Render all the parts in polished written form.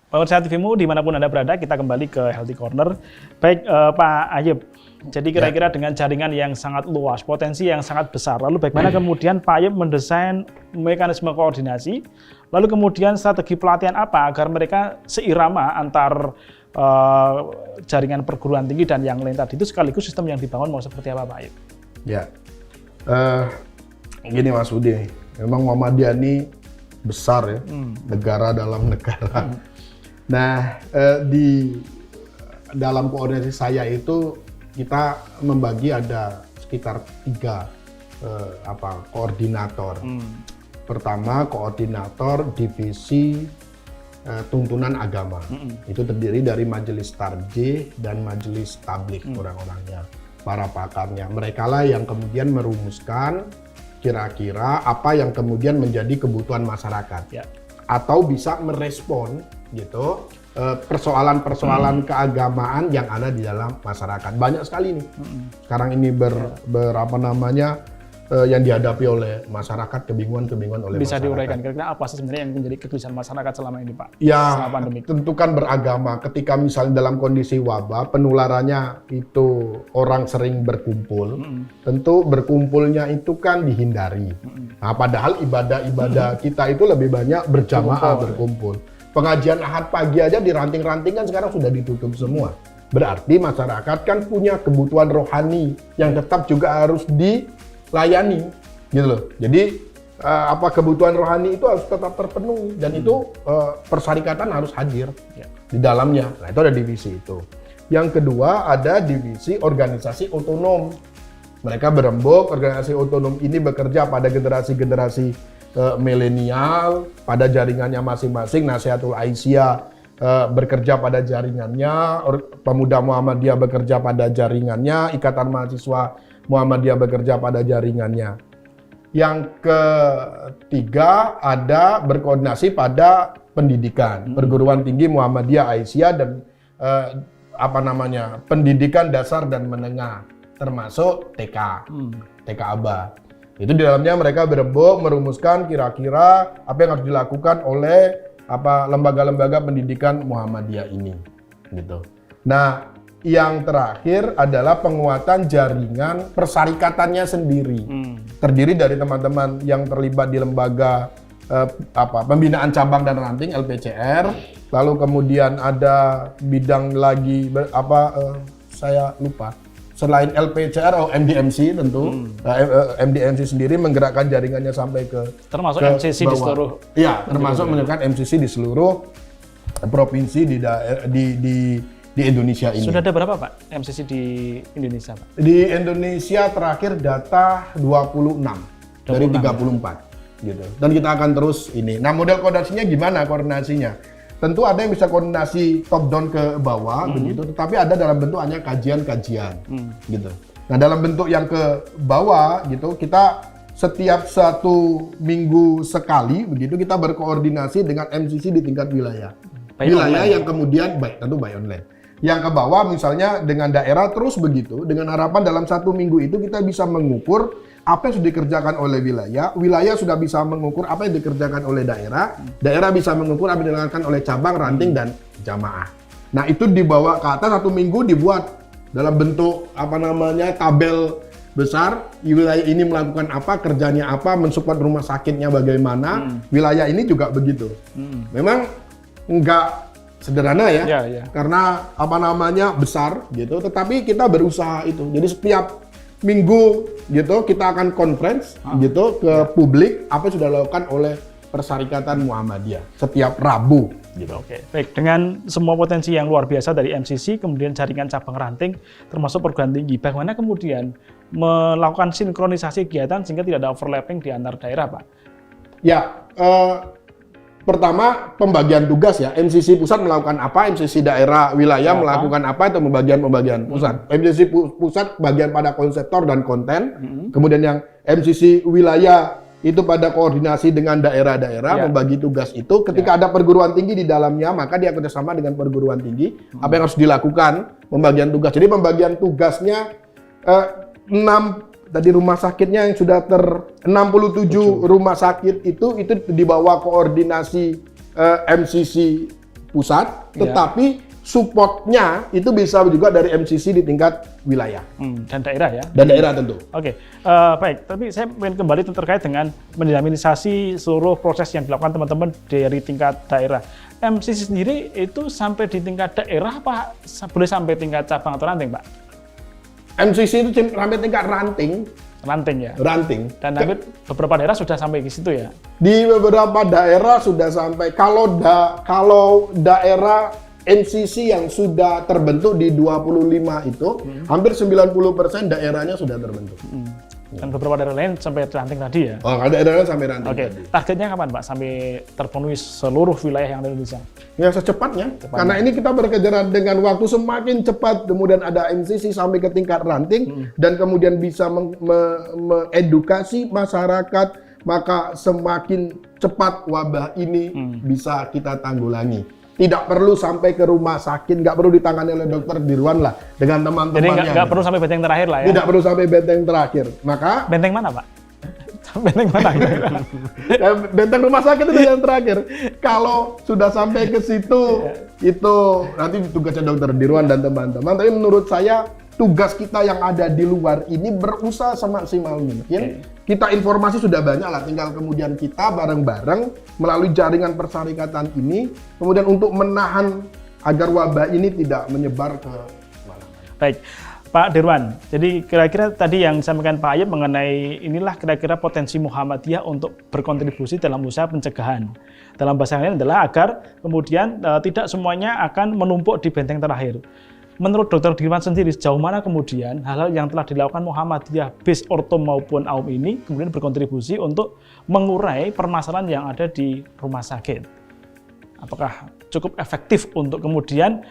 Pemirsa TVmu dimanapun Anda berada, kita kembali ke Healthy Corner. Baik, Pak Ayub, jadi kira-kira dengan jaringan yang sangat luas, potensi yang sangat besar, lalu bagaimana kemudian Pak Ayub mendesain mekanisme koordinasi, lalu kemudian strategi pelatihan apa agar mereka seirama antar jaringan perguruan tinggi dan yang lain tadi itu, sekaligus sistem yang dibangun mau seperti apa Pak Ayub? Ya, gini Mas Budi, memang Muhammadiyah ini besar ya, negara dalam negara. Nah, di dalam koordinasi saya itu kita membagi ada sekitar 3 koordinator. Pertama, koordinator divisi tuntunan agama. Itu terdiri dari majelis tarjih dan majelis tabligh orang-orangnya, para pakarnya. Mereka lah yang kemudian merumuskan kira-kira apa yang kemudian menjadi kebutuhan masyarakat. Ya. Atau bisa merespon gitu persoalan-persoalan keagamaan yang ada di dalam masyarakat. Banyak sekali nih. Sekarang ini yang dihadapi oleh masyarakat, kebingungan oleh bisa masyarakat. Diuraikan kira-kira apa sih sebenarnya yang menjadi kegelisahan masyarakat selama ini, Pak? Ya, selama pandemi. Tentu kan beragama. Ketika misalnya dalam kondisi wabah, penularannya itu orang sering berkumpul. Tentu berkumpulnya itu kan dihindari. Nah, padahal ibadah-ibadah kita itu lebih banyak berjamaah berkumpul. Pengajian Ahad pagi aja di ranting-ranting kan sekarang sudah ditutup semua. Berarti masyarakat kan punya kebutuhan rohani yang tetap juga harus dilayani, gitu loh. Jadi kebutuhan rohani itu harus tetap terpenuhi dan itu persyarikatan harus hadir di dalamnya. Nah, itu ada divisi itu. Yang kedua ada divisi organisasi otonom. Mereka berembuk, organisasi otonom ini bekerja pada generasi-generasi milenial, pada jaringannya masing-masing. Nasihatul Aisyah bekerja pada jaringannya, Pemuda Muhammadiyah bekerja pada jaringannya, Ikatan Mahasiswa Muhammadiyah bekerja pada jaringannya. Yang ketiga ada berkoordinasi pada pendidikan, perguruan tinggi Muhammadiyah Aisyah dan pendidikan dasar dan menengah, termasuk TK, TK Aba. Itu di dalamnya mereka berembuk merumuskan kira-kira apa yang harus dilakukan oleh lembaga-lembaga pendidikan Muhammadiyah ini, gitu. Nah, yang terakhir adalah penguatan jaringan persyarikatannya sendiri. Terdiri dari teman-teman yang terlibat di lembaga pembinaan cabang dan ranting LPCR, lalu kemudian ada bidang lagi saya lupa. Selain LPCR, MDMC tentu, MDMC sendiri menggerakkan jaringannya sampai ke termasuk MCC bawah. Di seluruh. Iya, termasuk menggerakkan MCC di seluruh provinsi di Indonesia ini. Sudah ada berapa Pak MCC di Indonesia, Pak? Di Indonesia terakhir data 26 dari 34 gitu. Dan kita akan terus ini. Nah, model koordinasinya gimana koordinasinya? Tentu ada yang bisa koordinasi top down ke bawah begitu, tetapi ada dalam bentuk hanya kajian-kajian gitu. Nah, dalam bentuk yang ke bawah gitu, kita setiap 1 minggu sekali begitu kita berkoordinasi dengan MCC di tingkat wilayah. Wilayah yang kemudian tentu by online. Yang ke bawah misalnya dengan daerah terus begitu, dengan harapan dalam 1 minggu itu kita bisa mengukur apa yang sudah dikerjakan oleh wilayah sudah bisa mengukur apa yang dikerjakan oleh daerah bisa mengukur apa yang dilakukan oleh cabang, ranting, dan jamaah. Nah, itu dibawa ke atas 1 minggu dibuat dalam bentuk tabel besar, wilayah ini melakukan apa, kerjanya apa, mensupport rumah sakitnya bagaimana, wilayah ini juga begitu. Memang enggak sederhana ya. Karena besar gitu, tetapi kita berusaha itu. Jadi setiap minggu gitu kita akan conference gitu ke publik apa yang sudah dilakukan oleh Persyarikatan Muhammadiyah setiap Rabu gitu. Oke. Baik, dengan semua potensi yang luar biasa dari MCC, kemudian jaringan cabang ranting termasuk perguruan tinggi, bagaimana kemudian melakukan sinkronisasi kegiatan sehingga tidak ada overlapping di antar daerah, Pak? Ya, pertama pembagian tugas ya. MCC pusat melakukan apa, MCC daerah wilayah melakukan apa, itu pembagian pusat. MCC pusat bagian pada konseptor dan konten. Kemudian yang MCC wilayah itu pada koordinasi dengan daerah-daerah, membagi tugas itu. Ketika ada perguruan tinggi di dalamnya, maka dia kerjasama dengan perguruan tinggi. Apa yang harus dilakukan, pembagian tugas. Jadi pembagian tugasnya 6 tadi rumah sakitnya yang sudah 67 rumah sakit itu di bawah koordinasi MCC pusat, tetapi supportnya itu bisa juga dari MCC di tingkat wilayah dan daerah ya. Dan daerah tentu. Oke, baik. Tapi saya ingin kembali terkait dengan mendinamisasi seluruh proses yang dilakukan teman-teman dari tingkat daerah. MCC sendiri itu sampai di tingkat daerah apa boleh sampai tingkat cabang atau ranting, Pak? MCC itu sampai tingkat ranting. Ranting ya. Ranting. Dan hampir beberapa daerah sudah sampai ke situ ya. Di beberapa daerah sudah sampai. Kalau daerah MCC yang sudah terbentuk di 25 itu, hampir 90% daerahnya sudah terbentuk. Dan beberapa daerah lain sampai ranting tadi ya. Oh, ada daerah sampai ranting tadi. Targetnya kapan, Pak? Sampai terpenuhi seluruh wilayah yang ada di Indonesia? Ya secepatnya. Karena ini kita berkejaran dengan waktu semakin cepat, kemudian ada MCC sampai ke tingkat ranting, dan kemudian bisa mengedukasi masyarakat, maka semakin cepat wabah ini bisa kita tanggulangi. Tidak perlu sampai ke rumah sakit, nggak perlu ditangani oleh dokter Dirwan lah dengan teman-temannya. Jadi nggak perlu sampai benteng terakhir lah ya? Tidak perlu sampai benteng terakhir. Maka benteng mana, Pak? Benteng mana? Benteng rumah sakit itu yang terakhir. Kalau sudah sampai ke situ, itu nanti tugasnya dokter Dirwan dan teman-teman. Tapi menurut saya tugas kita yang ada di luar ini berusaha semaksimal mungkin. Kita informasi sudah banyak lah, tinggal kemudian kita bareng-bareng melalui jaringan persyarikatan ini, kemudian untuk menahan agar wabah ini tidak menyebar ke mana-mana. Baik, Pak Dirwan. Jadi kira-kira tadi yang disampaikan Pak Ayub mengenai inilah kira-kira potensi Muhammadiyah untuk berkontribusi dalam usaha pencegahan. Dalam bahasa lain adalah agar kemudian tidak semuanya akan menumpuk di benteng terakhir. Menurut Dr. Dirwan sendiri, sejauh mana kemudian hal-hal yang telah dilakukan Muhammadiyah, BIS, Ortom maupun AUM ini kemudian berkontribusi untuk mengurai permasalahan yang ada di rumah sakit? Apakah cukup efektif untuk kemudian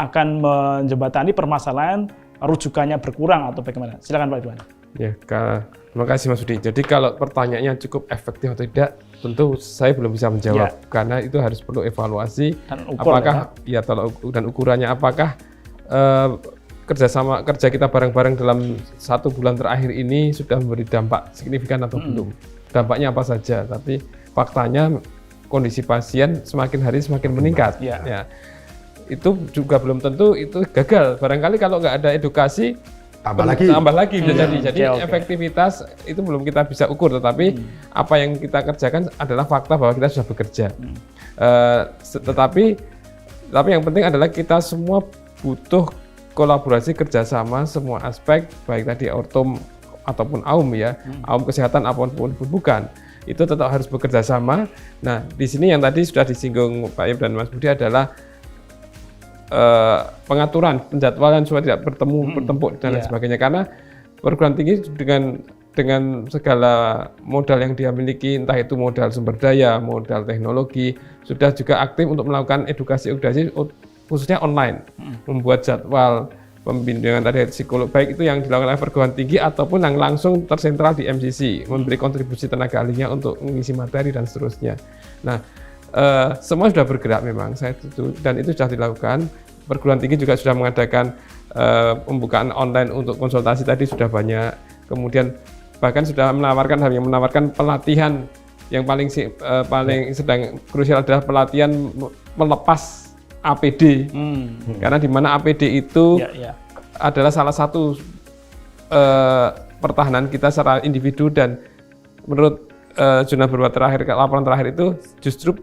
akan menjembatani permasalahan rujukannya berkurang atau bagaimana? Silakan Pak Dirwan. Ya, terima kasih Mas Budi. Jadi kalau pertanyaannya cukup efektif atau tidak, tentu saya belum bisa menjawab karena itu harus perlu evaluasi. Dan ukur, apakah dan ukurannya apakah kerja kita bareng-bareng dalam 1 bulan terakhir ini sudah memberi dampak signifikan atau belum? Dampaknya apa saja? Tapi faktanya kondisi pasien semakin hari semakin meningkat. Ya, itu juga belum tentu itu gagal. Barangkali kalau nggak ada edukasi tambah lagi bisa jadi. Jadi efektivitas itu belum kita bisa ukur. Tetapi apa yang kita kerjakan adalah fakta bahwa kita sudah bekerja. Tetapi yang penting adalah kita semua butuh kolaborasi kerjasama semua aspek, baik tadi Ortom ataupun AUM ya, AUM kesehatan apapun bukan, itu tetap harus bekerja sama. Nah, di sini yang tadi sudah disinggung Pak Ayub dan Mas Budi adalah pengaturan, penjadwalan supaya tidak bertempuk dan lain sebagainya. Karena perguruan tinggi dengan segala modal yang dia miliki, entah itu modal sumber daya, modal teknologi, sudah juga aktif untuk melakukan edukasi khususnya online, membuat jadwal pembimbingan tadi psikolog, baik itu yang dilakukan oleh perguruan tinggi ataupun yang langsung tersentral di MCC, memberi kontribusi tenaga ahlinya untuk mengisi materi dan seterusnya. Nah, semua sudah bergerak memang, dan itu sudah dilakukan. Perguruan tinggi juga sudah mengadakan pembukaan online untuk konsultasi tadi sudah banyak. Kemudian bahkan sudah menawarkan pelatihan yang paling sedang krusial adalah pelatihan melepas APD, karena di mana APD itu adalah salah satu pertahanan kita secara individu, dan menurut jurnal laporan terakhir itu justru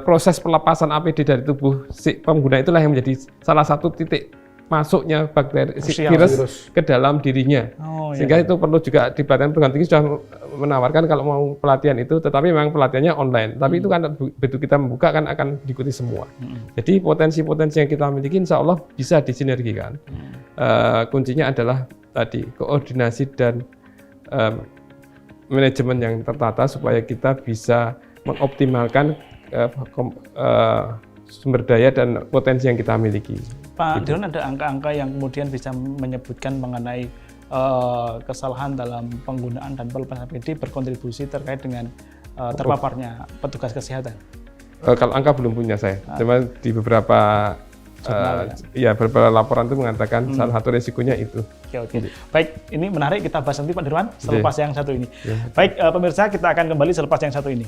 proses pelepasan APD dari tubuh si pengguna itulah yang menjadi salah satu titik masuknya bakteri virus ke dalam dirinya. Sehingga itu perlu juga di pelatihan perguruan tinggi sudah menawarkan kalau mau pelatihan itu, tetapi memang pelatihannya online. Tapi itu kan begitu kita membuka kan akan diikuti semua. Jadi potensi-potensi yang kita miliki insya Allah bisa disinergikan. Kuncinya adalah tadi koordinasi dan manajemen yang tertata supaya kita bisa mengoptimalkan sumber daya dan potensi yang kita miliki. Pak Dirwan, ada angka-angka yang kemudian bisa menyebutkan mengenai kesalahan dalam penggunaan dan pelepasan APD berkontribusi terkait dengan terpaparnya petugas kesehatan? Kalau angka belum punya saya, cuma di beberapa beberapa laporan itu mengatakan salah satu resikonya itu. Oke. Baik, ini menarik, kita bahas nanti Pak Dirwan selepas yang satu ini. Baik, pemirsa, kita akan kembali selepas yang satu ini.